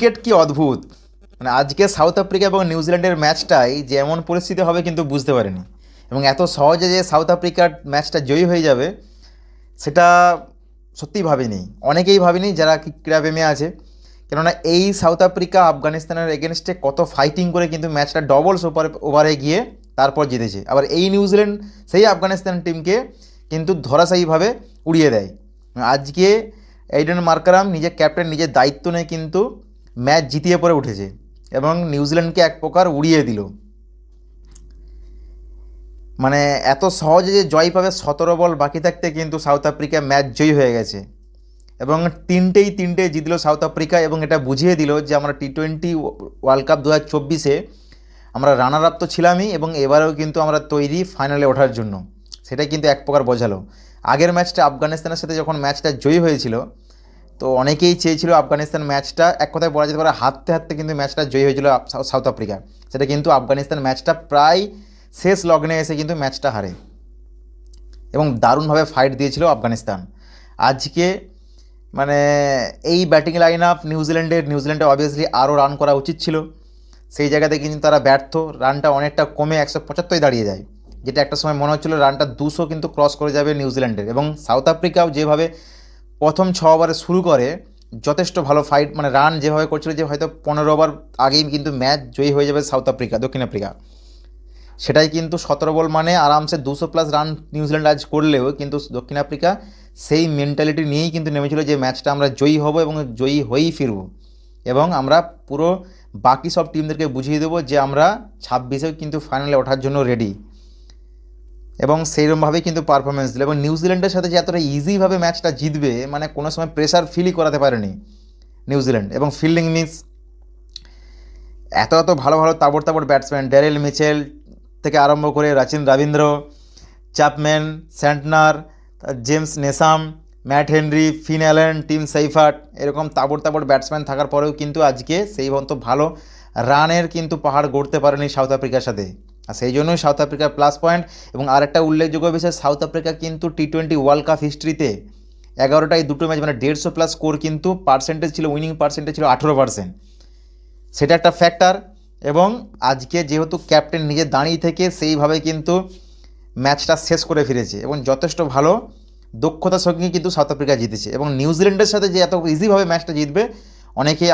Cricket কি অদ্ভুত! মানে আজকে সাউথ আফ্রিকা এবং নিউজিল্যান্ডের ম্যাচটাই যে এমন পরিস্থিতি হবে কিন্তু বুঝতে পারিনি। এবং এত সহজে যে সাউথ আফ্রিকার ম্যাচটা জয়ী হয়ে যাবে সেটা সত্যিই ভাবিনি। অনেকেই ভাবিনি যারা ক্রীড়াপ্রেমী আছে। কেননা এই সাউথ আফ্রিকা আফগানিস্তানের এগেনস্টে কত ফাইটিং করে কিন্তু ম্যাচটা ডবলস ওভারে গিয়ে তারপর জিতেছে। আবার এই নিউজিল্যান্ড সেই আফগানিস্তান টিমকে কিন্তু ধরাশায়ীভাবে উড়িয়ে দেয়। আজকে এইডেন মার্কারাম নিজের ক্যাপ্টেন নিজের দায়িত্ব নিয়ে কিন্তু ম্যাচ জিতিয়ে পরে উঠেছে এবং নিউজিল্যান্ডকে এক প্রকার উড়িয়ে দিল। মানে এত সহজে যে জয় পাবে 17 বল বাকি থাকতে কিন্তু সাউথ আফ্রিকা ম্যাচ জয়ী হয়ে গেছে এবং তিনটে জিতলো সাউথ আফ্রিকা এবং এটা বুঝিয়ে দিল যে আমরা টি20 ওয়ার্ল্ড কাপ 2024-এ আমরা রানার আপ তো ছিলামই এবং এবারেও কিন্তু আমরা তৈরি ফাইনালে ওঠার জন্য। সেটাই কিন্তু এক প্রকার বোঝালো। আগের ম্যাচটা আফগানিস্তানের সাথে যখন ম্যাচটা জয়ী হয়েছিল তো অনেকেই চেয়েছিল আফগানিস্তান ম্যাচটা এক কথায় বলা যেতে পারে হারতে হারতে কিন্তু ম্যাচটা জয়ী হয়েছিল সাউথ আফ্রিকা। সেটা কিন্তু আফগানিস্তান ম্যাচটা প্রায় শেষ লগ্নে এসে কিন্তু ম্যাচটা হারে এবং দারুণভাবে ফাইট দিয়েছিল আফগানিস্তান। আজকে মানে এই ব্যাটিং লাইন আপ নিউজিল্যান্ডে অবভিয়াসলি আরও রান করা উচিত ছিল। সেই জায়গাতে কিন্তু তারা ব্যর্থ। রানটা অনেকটা কমে 175 দাঁড়িয়ে যায়, যেটা একটা সময় মনে হচ্ছিল রানটা 200 কিন্তু ক্রস করে যাবে নিউজিল্যান্ডের। এবং সাউথ আফ্রিকাও যেভাবে প্রথম 6 ওভারে শুরু করে যথেষ্ট ভালো ফাইট, মানে রান যেভাবে করছিল যে হয়তো 15 ওভার আগেই কিন্তু ম্যাচ জয়ী হয়ে যাবে দক্ষিণ আফ্রিকা, সেটাই কিন্তু 17 বল মানে আরামসে 200+ রান নিউজিল্যান্ড আজ করলেও কিন্তু দক্ষিণ আফ্রিকা সেই মেন্টালিটি নিয়েই কিন্তু নেমেছিল যে ম্যাচটা আমরা জয়ী হব এবং জয়ী হয়েই ফিরব এবং আমরা পুরো বাকি সব টিমদেরকে বুঝিয়ে দেবো যে আমরা 26-এও কিন্তু ফাইনালে ওঠার জন্য রেডি। এবং সেইরকমভাবেই কিন্তু পারফরমেন্স দিল এবং নিউজিল্যান্ডের সাথে যে এতটা ইজিভাবে ম্যাচটা জিতবে মানে কোনো সময় প্রেশার ফিলই করাতে পারেনি নিউজিল্যান্ড। এবং ফিল্ডিং মিক্স এত ভালো তাবড় ব্যাটসম্যান ড্যারেল মিচেল থেকে আরম্ভ করে Rachin Ravindra, Chapman, Santner, James Neesham, Matt Henry, Finn Allen, Tim Seifert, এরকম তাবড় ব্যাটসম্যান থাকার পরেও কিন্তু আজকে সেই মতো ভালো রানের কিন্তু পাহাড় গড়তে পারেনি সাউথ আফ্রিকার সাথে। আর সেই জন্যই সাউথ আফ্রিকার প্লাস পয়েন্ট। এবং আরেকটা উল্লেখযোগ্য বিষয়, সাউথ আফ্রিকা কিন্তু টি20 ওয়ার্ল্ড কাপ হিস্ট্রিতে 11টায় 2টো ম্যাচ মানে 150+ স্কোর কিন্তু পার্সেন্টেজ ছিল, উইনিং পার্সেন্টেজ ছিল 18%। সেটা একটা ফ্যাক্টর। এবং আজকে যেহেতু ক্যাপ্টেন নিজে দাঁড়িয়ে থেকে সেইভাবে কিন্তু ম্যাচটা শেষ করে ফিরেছে এবং যথেষ্ট ভালো দক্ষতার সঙ্গে কিন্তু সাউথ আফ্রিকা জিতেছে। এবং নিউজিল্যান্ডের সাথে যে এত ইজিভাবে ম্যাচটা জিতবে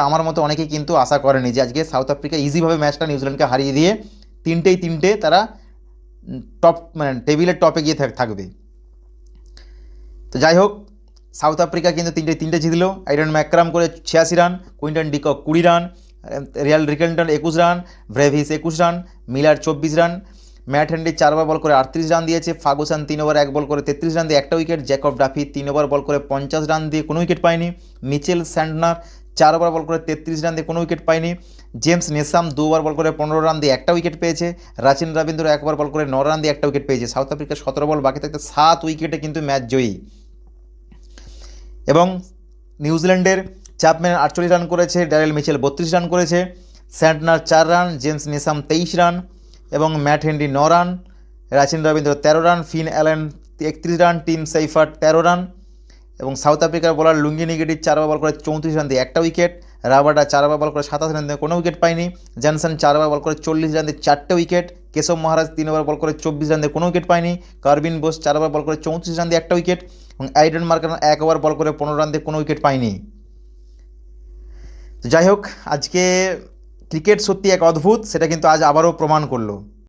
আমার মতো অনেকেই কিন্তু আশা করেনি যে আজকে সাউথ আফ্রিকা ইজিভাবে ম্যাচটা নিউজিল্যান্ডকে হারিয়ে দিয়ে তিনটে তারা টপ মানে টেবিলের টপে গিয়ে থাকবে। তো যাই হোক, সাউথ আফ্রিকা কিন্তু তিনটে জিতলো। আইডেন ম্যাকরাম করে 86 run, Quinton de Kock 20 run, Ryan Rickelton 21 run, Brevis 21 run, Miller 24 run, Matt Henry 4 over bowl করে 38 রান দিয়েছে, ফার্গুসন 3 ওভার 1 বল করে 33 রান দিয়ে একটা wicket, Jacob Duffy 3 over bowl করে 50 রান দিয়ে কোনো উইকেট পায়নি, মিচেল স্যান্টনার 4 ওভার বল করে 33 রান দিয়ে কোনো উইকেট পায়নি, জেমস নেসাম 2 ওভার বল করে 15 রান দিয়ে একটা উইকেট পেয়েছে, রাচিন রবীন্দ্র 1 ওভার বল করে 9 রান দিয়ে একটা উইকেট পেয়েছে। সাউথ আফ্রিকা 17 বল বাকি থাকতে 7 উইকেটে কিন্তু ম্যাচ জয়ী। এবং নিউজিল্যান্ডের চ্যাপম্যান 48 রান করেছে, ড্যারেল মিচেল 32 রান করেছে, Santner 4 run, James Neesham 23 run এবং Matt Henry 9 run, Rachin Ravindra 13 run, Finn Allen 31 run, Tim Seifert 13 run. এবং সাউথ আফ্রিকার bowler Lungi Ngidi 4 over bowl করে 34 রান দিয়ে একটা উইকেট, রাবাডা 4 ওভার বল করে 27 run দিয়ে কোনো উইকেট পায়নি, জনসন 4 ওভার বল করে 40 রান দিয়ে 4টে উইকেট, কেশব মহারাজ 3 ওভার বল করে 24 রান দিয়ে কোনো উইকেট পায়নি, কার্বিন বোস 4 ওভার বল করে 34 রান দিয়ে একটা উইকেট এবং আইডেন মার্কারাম 1 ওভার বল করে 15 রান দিয়ে কোনো উইকেট পায়নি। তো যাই হোক, আজকে ক্রিকেট সত্যি এক অদ্ভুত, সেটা কিন্তু আজ আবারও প্রমাণ করলো।